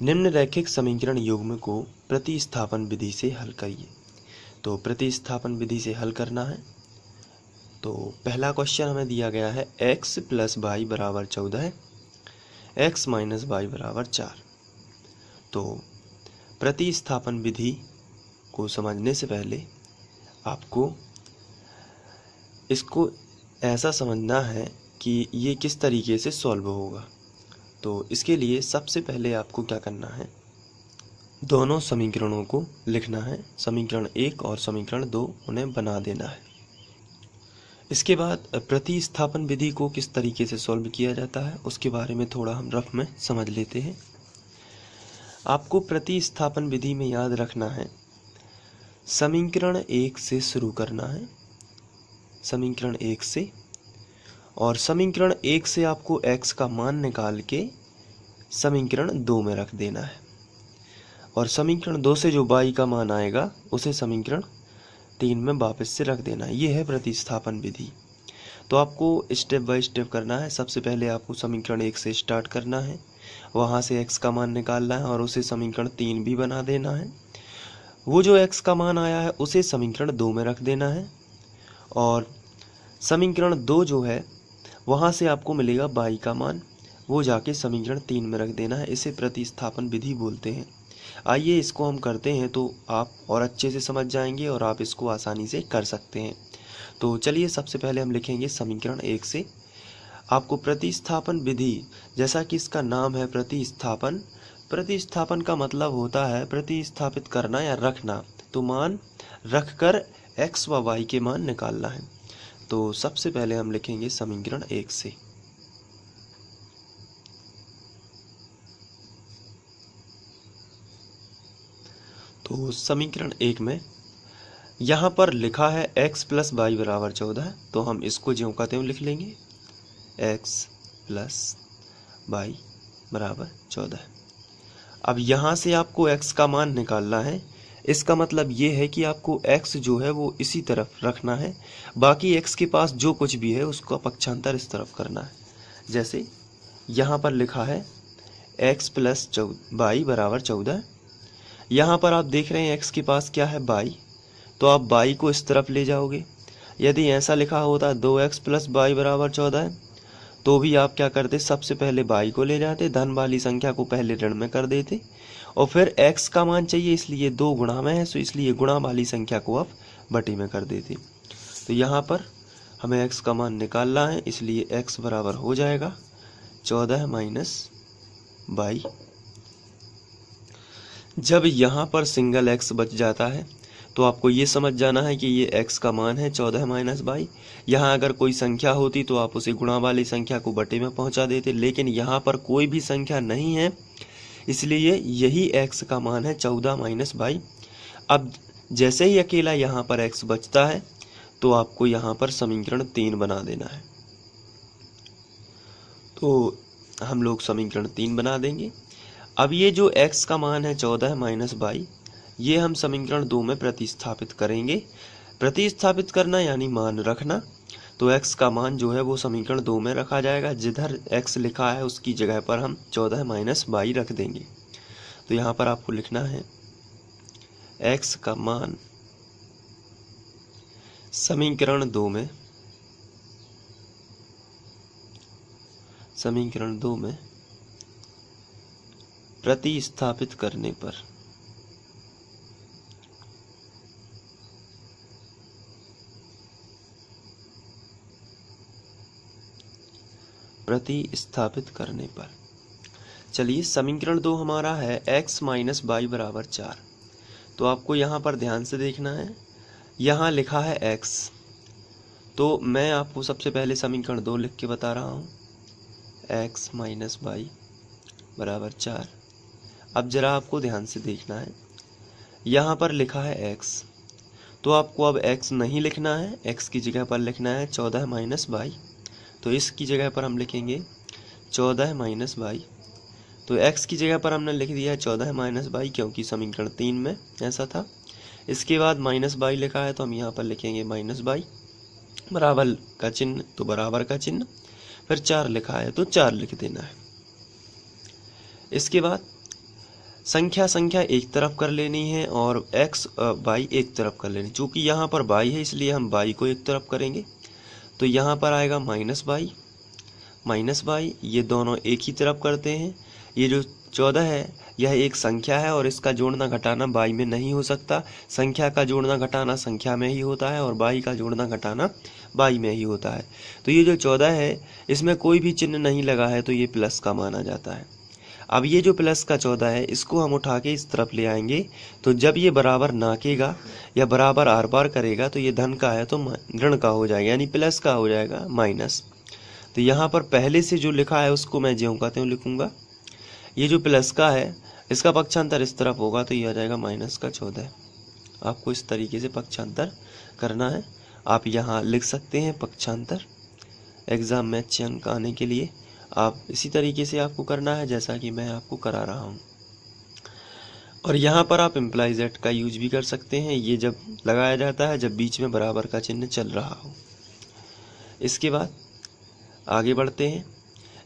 निम्न रैखिक समीकरण युग्म को प्रतिस्थापन विधि से हल करिए। तो प्रतिस्थापन विधि से हल करना है। तो पहला क्वेश्चन हमें दिया गया है x प्लस वाई बराबर 14, x माइनस वाई बराबर 4। तो प्रतिस्थापन विधि को समझने से पहले आपको इसको ऐसा समझना है कि ये किस तरीके से सॉल्व होगा। तो इसके लिए सबसे पहले आपको क्या करना है, दोनों समीकरणों को लिखना है। समीकरण 1 और समीकरण 2 उन्हें बना देना है। इसके बाद प्रतिस्थापन विधि को किस तरीके से सॉल्व किया जाता है उसके बारे में थोड़ा हम रफ में समझ लेते हैं। आपको प्रतिस्थापन विधि में याद रखना है, समीकरण 1 से शुरू करना है, समीकरण 1 से, और समीकरण 1 से आपको x का मान निकाल के समीकरण 2 में रख देना है, और समीकरण 2 से जो y का मान आएगा उसे समीकरण 3 में वापस से रख देना है। ये है प्रतिस्थापन विधि। तो आपको स्टेप बाय स्टेप करना है। सबसे पहले आपको समीकरण 1 से स्टार्ट करना है, वहाँ से x का मान निकालना है और उसे समीकरण 3 भी बना देना है। वो जो x का मान आया है उसे समीकरण 2 में रख देना है, और समीकरण 2 जो है वहाँ से आपको मिलेगा y का मान, वो जाके समीकरण 3 में रख देना है। इसे प्रतिस्थापन विधि बोलते हैं। आइए इसको हम करते हैं तो आप और अच्छे से समझ जाएंगे और आप इसको आसानी से कर सकते हैं। तो चलिए सबसे पहले हम लिखेंगे समीकरण 1 से। आपको प्रतिस्थापन विधि, जैसा कि इसका नाम है प्रतिस्थापन, प्रतिस्थापन का मतलब होता है प्रतिस्थापित करना या रखना। तो मान रखकर x व y के मान निकालना है। तो सबसे पहले हम लिखेंगे समीकरण 1 से। तो समीकरण 1 में यहाँ पर लिखा है x प्लस वाई बराबर 14, तो हम इसको ज्यों का त्यों लिख लेंगे, x प्लस वाई बराबर 14। अब यहाँ से आपको x का मान निकालना है। इसका मतलब ये है कि आपको x जो है वो इसी तरफ रखना है, बाकी x के पास जो कुछ भी है उसका पक्षांतर इस तरफ करना है। जैसे यहाँ पर लिखा है x प्लस वाई बराबर 14, यहाँ पर आप देख रहे हैं x के पास क्या है, y, तो आप y को इस तरफ ले जाओगे। यदि ऐसा लिखा होता 2x प्लस वाई बराबर 14 तो भी आप क्या करते, सबसे पहले y को ले जाते, धन वाली संख्या को पहले ऋण में कर देते, और फिर x का मान चाहिए इसलिए 2 गुणा में है, तो इसलिए गुणा वाली संख्या को आप बटी में कर देते। तो यहाँ पर हमें x का मान निकालना है, इसलिए x बराबर हो जाएगा 14 माइनस वाई। जब यहाँ पर सिंगल x बच जाता है तो आपको ये समझ जाना है कि ये x का मान है 14 माइनस वाई। यहाँ अगर कोई संख्या होती तो आप उसे गुणा वाली संख्या को बटे में पहुँचा देते, लेकिन यहाँ पर कोई भी संख्या नहीं है, इसलिए यही x का मान है 14 माइनस वाई। अब जैसे ही अकेला यहाँ पर x बचता है तो आपको यहाँ पर समीकरण 3 बना देना है। तो हम लोग समीकरण 3 बना देंगे। अब ये जो x का मान है 14 माइनस वाई, ये हम समीकरण 2 में प्रतिस्थापित करेंगे। प्रतिस्थापित करना यानी मान रखना। तो x का मान जो है वो समीकरण 2 में रखा जाएगा, जिधर x लिखा है उसकी जगह पर हम 14 माइनस वाई रख देंगे। तो यहाँ पर आपको लिखना है x का मान समीकरण 2 में, समीकरण 2 में प्रतिस्थापित करने पर चलिए समीकरण 2 हमारा है x माइनस वाई बराबर 4। तो आपको यहाँ पर ध्यान से देखना है, यहाँ लिखा है x, तो मैं आपको सबसे पहले समीकरण 2 लिख के बता रहा हूँ, x माइनस वाई बराबर 4। अब जरा आपको ध्यान से देखना है, यहाँ पर लिखा है x, तो आपको अब x नहीं लिखना है, x की जगह पर लिखना है 14 माइनस वाई। तो इसकी जगह पर हम लिखेंगे 14 माइनस वाई। तो x की जगह पर हमने लिख दिया है 14 माइनस वाई, क्योंकि समीकरण 3 में ऐसा था। इसके बाद माइनस वाई लिखा है तो हम यहाँ पर लिखेंगे माइनस वाई, बराबर का चिन्ह तो बराबर का चिन्ह, फिर 4 लिखा है तो 4 लिख देना है। इसके बाद संख्या संख्या एक तरफ कर लेनी है और x y एक तरफ कर लेनी। चूँकि यहाँ पर y है इसलिए हम y को एक तरफ करेंगे, तो यहाँ पर आएगा माइनस वाई, ये दोनों एक ही तरफ करते हैं। ये जो 14 है यह एक संख्या है और इसका जोड़ना घटाना y में नहीं हो सकता। संख्या का जोड़ना घटाना संख्या में ही होता है और y का जोड़ना घटाना y में ही होता है। तो ये जो 14 है इसमें कोई भी चिन्ह नहीं लगा है तो ये प्लस का माना जाता है। अब ये जो प्लस का 14 है इसको हम उठा के इस तरफ ले आएंगे, तो जब ये बराबर नाकेगा या बराबर आर पार करेगा तो ये धन का है तो ऋण का हो जाएगा, यानी प्लस का हो जाएगा माइनस। तो यहाँ पर पहले से जो लिखा है उसको मैं ज्यों का त्यों लिखूंगा। ये जो प्लस का है इसका पक्षांतर इस तरफ होगा तो ये आ जाएगा माइनस का 14। आपको इस तरीके से पक्षांतर करना है। आप यहाँ लिख सकते हैं पक्षांतर, एग्जाम में अच्छे अंक आने के लिए आप इसी तरीके से आपको करना है जैसा कि मैं आपको करा रहा हूँ। और यहाँ पर आप इम्प्लाइज एट का यूज भी कर सकते हैं, ये जब लगाया जाता है जब बीच में बराबर का चिन्ह चल रहा हो। इसके बाद आगे बढ़ते हैं।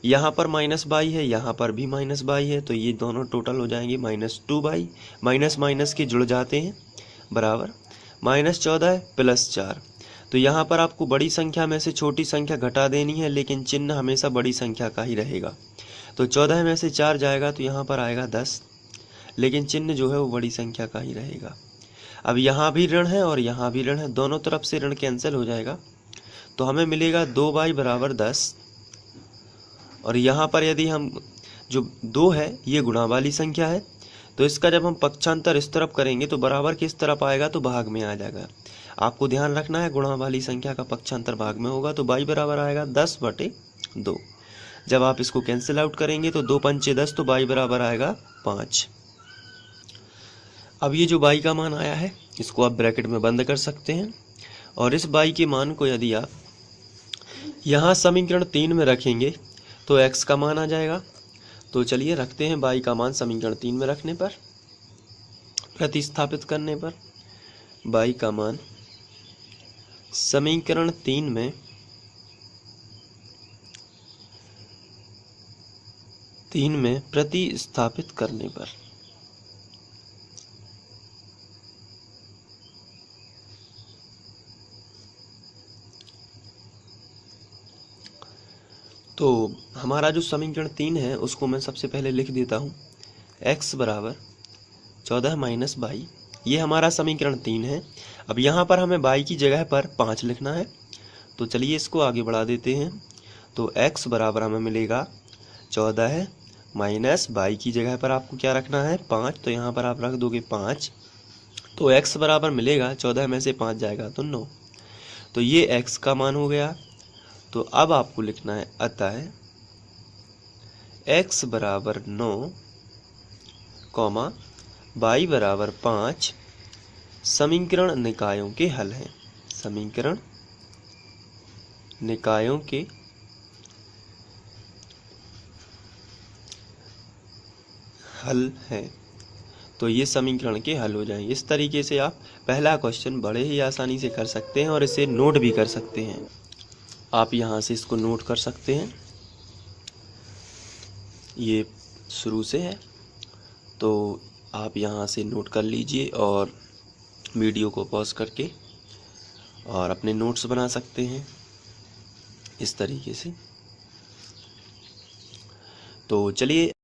यहाँ पर माइनस बाई है, यहाँ पर भी माइनस बाई है, तो ये दोनों टोटल हो जाएंगे -2 माइनस माइनस के जुड़ जाते हैं बराबर -14 +4। तो यहाँ पर आपको बड़ी संख्या में से छोटी संख्या घटा देनी है, लेकिन चिन्ह हमेशा बड़ी संख्या का ही रहेगा। तो 14 में से 4 जाएगा तो यहाँ पर आएगा 10, लेकिन चिन्ह जो है वो बड़ी संख्या का ही रहेगा। अब यहाँ भी ऋण है और यहाँ भी ऋण है, दोनों तरफ से ऋण कैंसिल हो जाएगा, तो हमें मिलेगा 2y बराबर 10। और यहाँ पर यदि हम जो 2 है ये गुणा वाली संख्या है, तो इसका जब हम पक्षांतर इस तरफ करेंगे तो बराबर किस तरफ आएगा, तो भाग में आ जाएगा। आपको ध्यान रखना है गुणा वाली संख्या का पक्षांतर भाग में होगा, तो y बराबर आएगा 10/2। जब आप इसको कैंसिल आउट करेंगे तो 2 पंचे 10, तो y बराबर आएगा 5। अब ये जो y का मान आया है इसको आप ब्रैकेट में बंद कर सकते हैं, और इस y के मान को यदि आप यहाँ समीकरण 3 में रखेंगे तो x का मान आ जाएगा। तो चलिए रखते हैं y का मान समीकरण 3 में रखने पर, प्रतिस्थापित करने पर y का मान समीकरण 3 में प्रतिस्थापित करने पर तो हमारा जो समीकरण 3 है उसको मैं सबसे पहले लिख देता हूँ। x बराबर 14 माइनस बाई, ये हमारा समीकरण 3 है। अब यहाँ पर हमें y की जगह पर 5 लिखना है, तो चलिए इसको आगे बढ़ा देते हैं। तो x बराबर हमें मिलेगा 14 माइनस बाई की जगह पर आपको क्या रखना है 5, तो यहाँ पर आप रख दोगे 5, तो x बराबर मिलेगा 14 में से 5 जाएगा तो 9। तो ये x का मान हो गया। तो अब आपको लिखना है अतः x बराबर 9, y बराबर 5 समीकरण निकायों के हल हैं। समीकरण निकायों के हल हैं। तो ये समीकरण के हल हो जाएंगे। इस तरीके से आप पहला क्वेश्चन बड़े ही आसानी से कर सकते हैं और इसे नोट भी कर सकते हैं। आप यहाँ से इसको नोट कर सकते हैं, ये शुरू से है तो आप यहाँ से नोट कर लीजिए और वीडियो को पॉज करके और अपने नोट्स बना सकते हैं इस तरीके से। तो चलिए